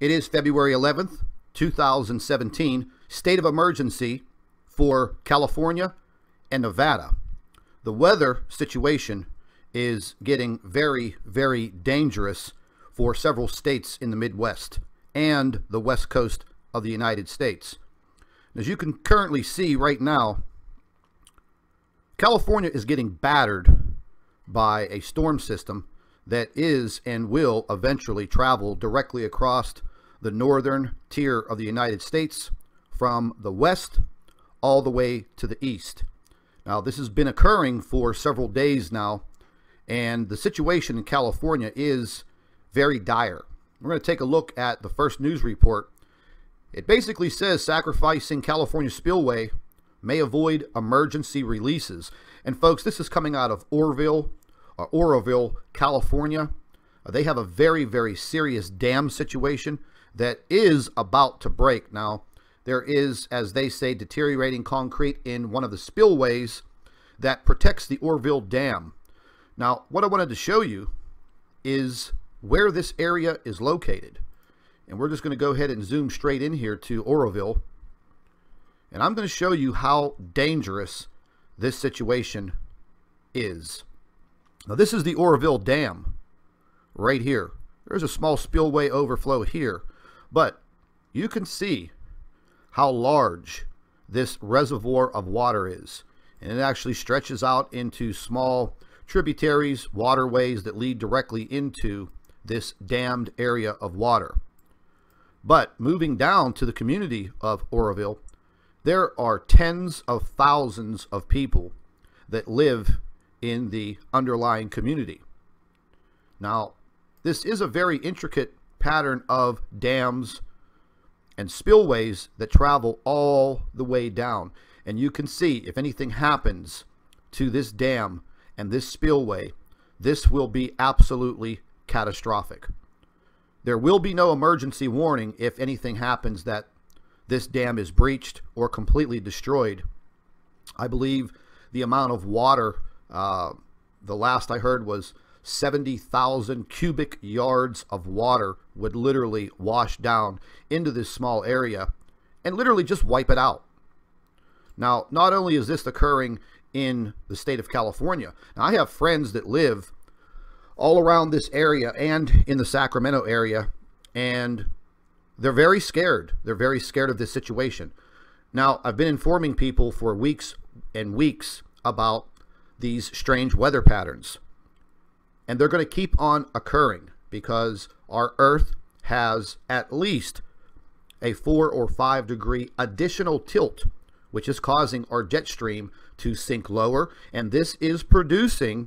It is February 11th, 2017, state of emergency for California and Nevada. The weather situation is getting very, very dangerous for several states in the Midwest and the West Coast of the United States. As you can currently see right now, California is getting battered by a storm system that is and will eventually travel directly across the northern tier of the United States from the west all the way to the east. Now, this has been occurring for several days now, and the situation in California is very dire. We're going to take a look at the first news report. It basically says sacrificing California spillway may avoid emergency releases. And folks, this is coming out of Oroville, California. They have a very, very serious dam situation that is about to break. Now, there is, as they say, deteriorating concrete in one of the spillways that protects the Oroville Dam. Now, what I wanted to show you is where this area is located. And we're just going to go ahead and zoom straight in here to Oroville. And I'm going to show you how dangerous this situation is. Now, this is the Oroville Dam right here. There's a small spillway overflow here, but you can see how large this reservoir of water is. And it actually stretches out into small tributaries, waterways that lead directly into this dammed area of water. But moving down to the community of Oroville, there are tens of thousands of people that live in the underlying community. Now, this is a very intricate pattern of dams and spillways that travel all the way down. And you can see if anything happens to this dam and this spillway, this will be absolutely catastrophic. There will be no emergency warning if anything happens that this dam is breached or completely destroyed. I believe the amount of water, the last I heard was 70,000 cubic yards of water would literally wash down into this small area and literally just wipe it out. Now, not only is this occurring in the state of California, now I have friends that live all around this area and in the Sacramento area, and they're very scared. They're very scared of this situation. Now, I've been informing people for weeks and weeks about these strange weather patterns, and they're going to keep on occurring because our Earth has at least a 4 or 5 degree additional tilt, which is causing our jet stream to sink lower, and this is producing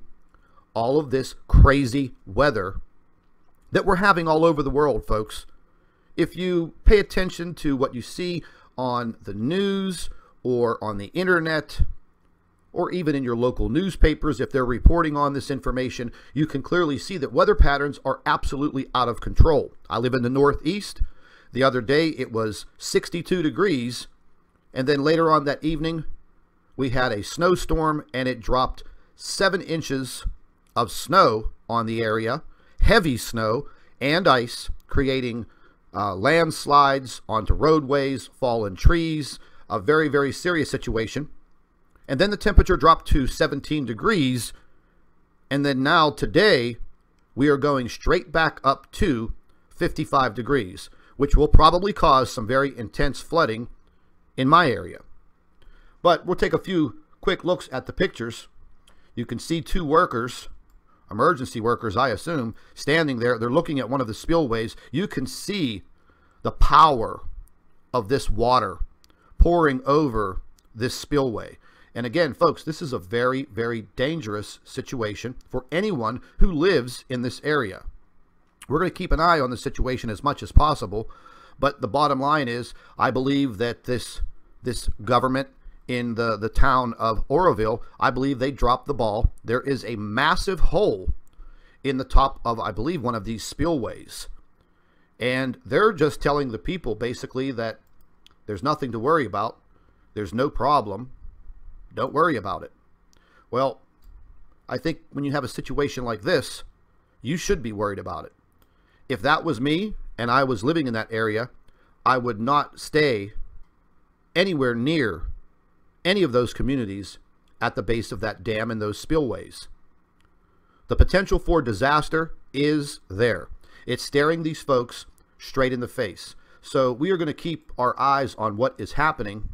all of this crazy weather that we're having all over the world, folks. If you pay attention to what you see on the news or on the internet, or even in your local newspapers, if they're reporting on this information, you can clearly see that weather patterns are absolutely out of control. I live in the Northeast. The other day it was 62 degrees, and then later on that evening we had a snowstorm and it dropped 7 inches of snow on the area, heavy snow and ice, creating landslides onto roadways, fallen trees, a very, very serious situation. And then the temperature dropped to 17 degrees. And then now today, we are going straight back up to 55 degrees, which will probably cause some very intense flooding in my area. But we'll take a few quick looks at the pictures. You can see 2 workers, emergency workers, I assume, standing there. They're looking at one of the spillways. You can see the power of this water pouring over this spillway. And again, folks, this is a very, very dangerous situation for anyone who lives in this area. We're going to keep an eye on the situation as much as possible, but the bottom line is, I believe that this government in the town of Oroville, I believe they dropped the ball. There is a massive hole in the top of, I believe, one of these spillways. And they're just telling the people basically that there's nothing to worry about. There's no problem. Don't worry about it. Well, I think when you have a situation like this, you should be worried about it. If that was me and I was living in that area, I would not stay anywhere near any of those communities at the base of that dam and those spillways. The potential for disaster is there. It's staring these folks straight in the face. So we are going to keep our eyes on what is happening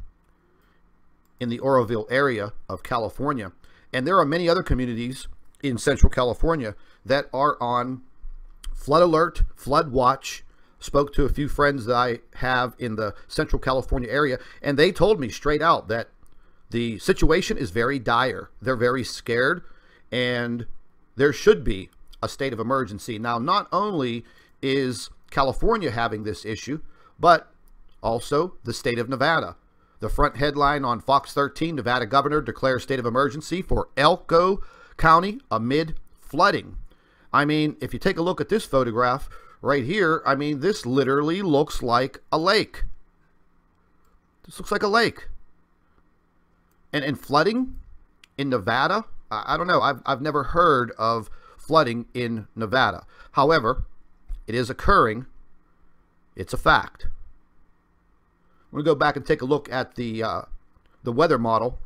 in the Oroville area of California. And there are many other communities in Central California that are on flood alert, flood watch. Spoke to a few friends that I have in the Central California area, and they told me straight out that the situation is very dire. They're very scared, and there should be a state of emergency. Now, not only is California having this issue, but also the state of Nevada. The front headline on Fox 13, Nevada governor declares state of emergency for Elko County amid flooding. I mean, if you take a look at this photograph right here, I mean, this literally looks like a lake. This looks like a lake. And flooding in Nevada, I don't know. I've never heard of flooding in Nevada. However, it is occurring. It's a fact. I'm going to go back and take a look at the weather model,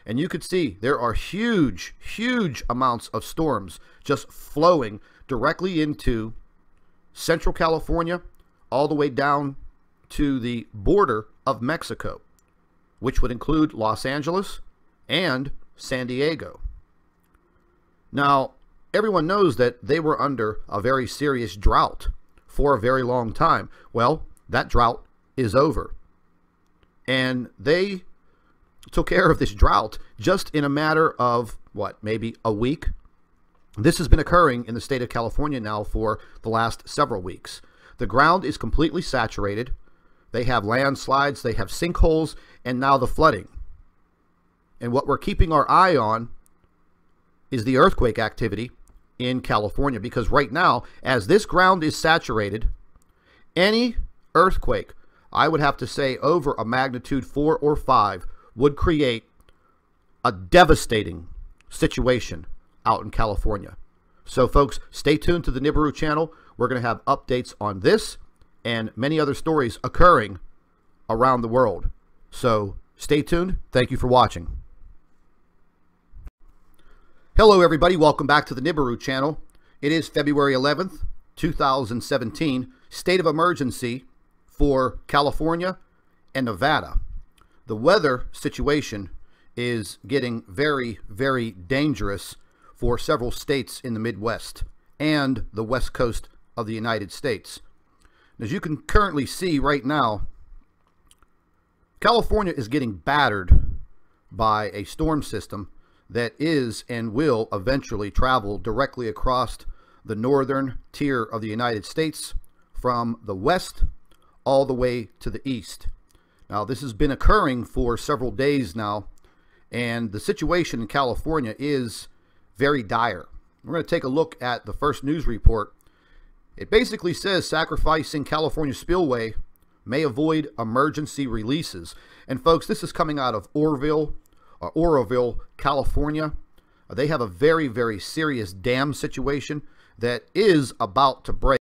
and you could see there are huge, huge amounts of storms just flowing directly into Central California, all the way down to the border of Mexico, which would include Los Angeles and San Diego. Now, everyone knows that they were under a very serious drought for a very long time. Well, that drought is over. And they took care of this drought just in a matter of, what, maybe a week? This has been occurring in the state of California now for the last several weeks. The ground is completely saturated. They have landslides, they have sinkholes, and now the flooding. And what we're keeping our eye on is the earthquake activity in California, because right now, as this ground is saturated, any earthquake, I would have to say over a magnitude 4 or 5, would create a devastating situation out in California. So folks, stay tuned to the Nibiru channel. We're going to have updates on this and many other stories occurring around the world. So stay tuned. Thank you for watching. Hello everybody, welcome back to the Nibiru channel. It is February 11th, 2017, state of emergency for California and Nevada. The weather situation is getting very, very dangerous for several states in the Midwest and the West Coast of the United States. As you can currently see right now, California is getting battered by a storm system that is and will eventually travel directly across the northern tier of the United States from the west all the way to the east. Now, this has been occurring for several days now, and the situation in California is very dire. We're going to take a look at the first news report. It basically says sacrificing California spillway may avoid emergency releases. And folks, this is coming out of Oroville, California. They have a very, very serious dam situation that is about to break.